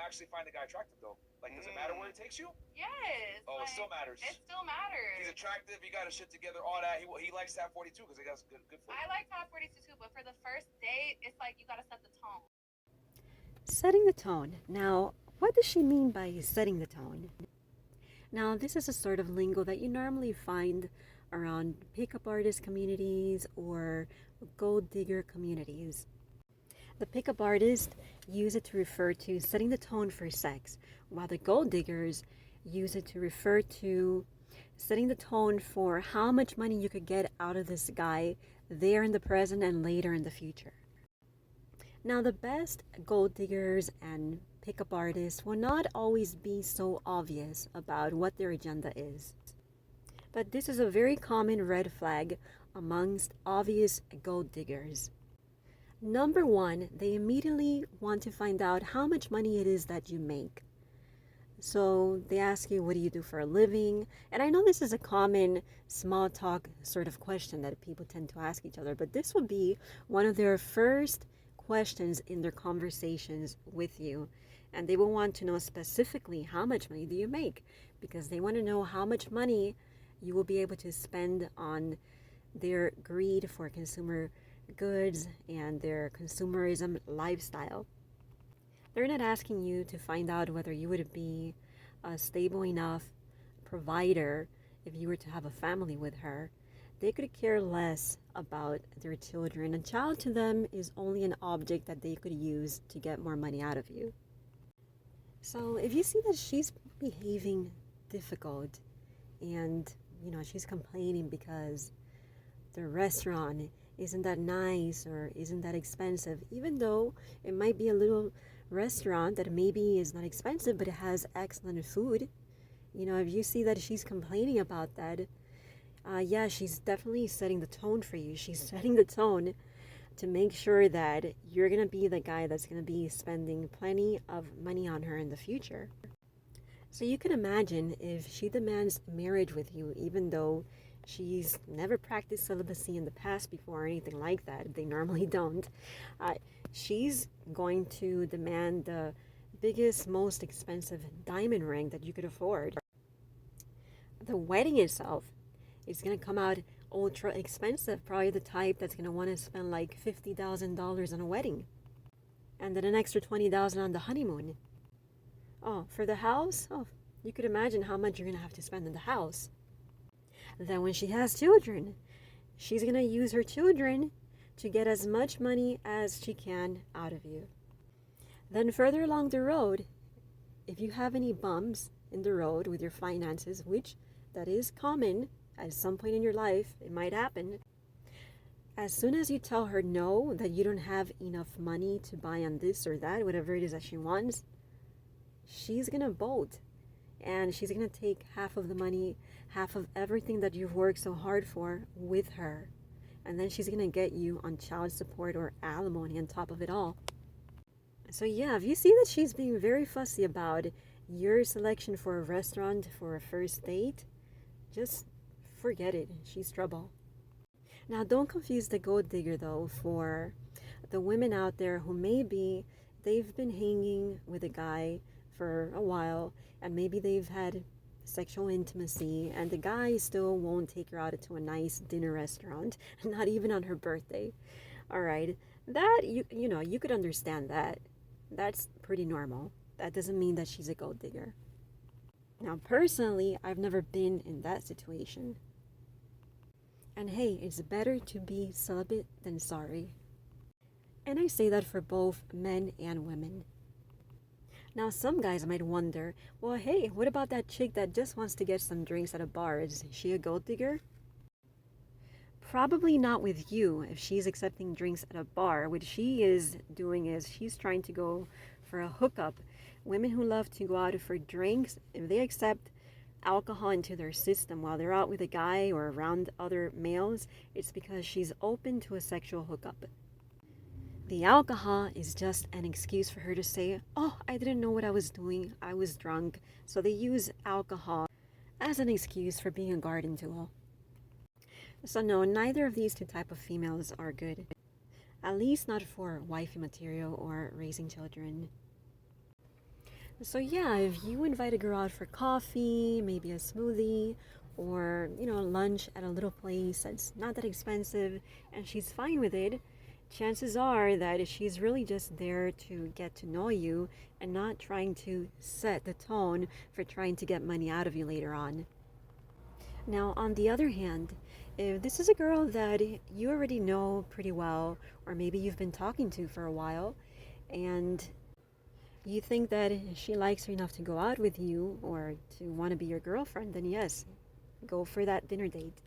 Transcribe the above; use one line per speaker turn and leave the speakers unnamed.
actually find the guy attractive though? Like, does it matter where it takes you?
Yes.
Oh, it
Like,
still matters.
it still matters.
He's attractive. He got his shit together. All that. He likes to have 42 because he got good foot.
I like top 42 too, but for the first date, it's like you gotta set the tone.
Setting the tone. Now, what does she mean by setting the tone? Now, this is a sort of lingo that you normally find around pickup artist communities or gold digger communities. The pickup artists use it to refer to setting the tone for sex, while the gold diggers use it to refer to setting the tone for how much money you could get out of this guy there in the present and later in the future. Now, the best gold diggers and pickup artists will not always be so obvious about what their agenda is. But this is a very common red flag amongst obvious gold diggers. Number one, they immediately want to find out how much money it is that you make. So they ask you, what do you do for a living? And I know this is a common small talk sort of question that people tend to ask each other, but this will be one of their first questions in their conversations with you. And they will want to know specifically how much money do you make, because they want to know how much money you will be able to spend on their greed for consumer goods and their consumerism lifestyle. They're not asking you to find out whether you would be a stable enough provider if you were to have a family with her. They could care less about their children. A child to them is only an object that they could use to get more money out of you. So if you see that she's behaving difficult and she's complaining because the restaurant isn't that nice or isn't that expensive, even though it might be a little restaurant that maybe is not expensive but it has excellent food. If you see that she's complaining about that, yeah, she's definitely setting the tone for you. She's setting the tone to make sure that you're gonna be the guy that's gonna be spending plenty of money on her in the future. So you can imagine if she demands marriage with you, even though she's never practiced celibacy in the past before or anything like that. They normally don't. She's going to demand the biggest, most expensive diamond ring that you could afford. The wedding itself is going to come out ultra expensive, probably the type that's going to want to spend like $50,000 on a wedding. And then an extra $20,000 on the honeymoon. Oh, for the house? Oh, you could imagine how much you're going to have to spend on the house. Then when she has children, she's going to use her children to get as much money as she can out of you. Then further along the road, if you have any bumps in the road with your finances, which that is common at some point in your life, it might happen. As soon as you tell her no, that you don't have enough money to buy on this or that, whatever it is that she wants, she's going to bolt. And she's going to take half of the money, half of everything that you've worked so hard for with her. And then she's going to get you on child support or alimony on top of it all. So yeah, if you see that she's being very fussy about your selection for a restaurant for a first date, just forget it. She's trouble. Now, don't confuse the gold digger, though, for the women out there who maybe they've been hanging with a guy for a while and maybe they've had sexual intimacy and the guy still won't take her out to a nice dinner restaurant, not even on her birthday. All right, that you could understand that. That's pretty normal. That doesn't mean that she's a gold digger. Now, personally, I've never been in that situation. And hey, it's better to be celibate than sorry. And I say that for both men and women. Now, some guys might wonder, well, hey, what about that chick that just wants to get some drinks at a bar? Is she a gold digger? Probably not with you if she's accepting drinks at a bar. What she is doing is she's trying to go for a hookup. Women who love to go out for drinks, if they accept alcohol into their system while they're out with a guy or around other males, it's because she's open to a sexual hookup. The alcohol is just an excuse for her to say, oh, I didn't know what I was doing. I was drunk. So they use alcohol as an excuse for being a garden tool. So no, neither of these two type of females are good. At least not for wifey material or raising children. So yeah, if you invite a girl out for coffee, maybe a smoothie, or lunch at a little place that's not that expensive, and she's fine with it, chances are that she's really just there to get to know you and not trying to set the tone for trying to get money out of you later on. Now, on the other hand, if this is a girl that you already know pretty well, or maybe you've been talking to for a while, and you think that she likes you enough to go out with you or to want to be your girlfriend, then yes, go for that dinner date.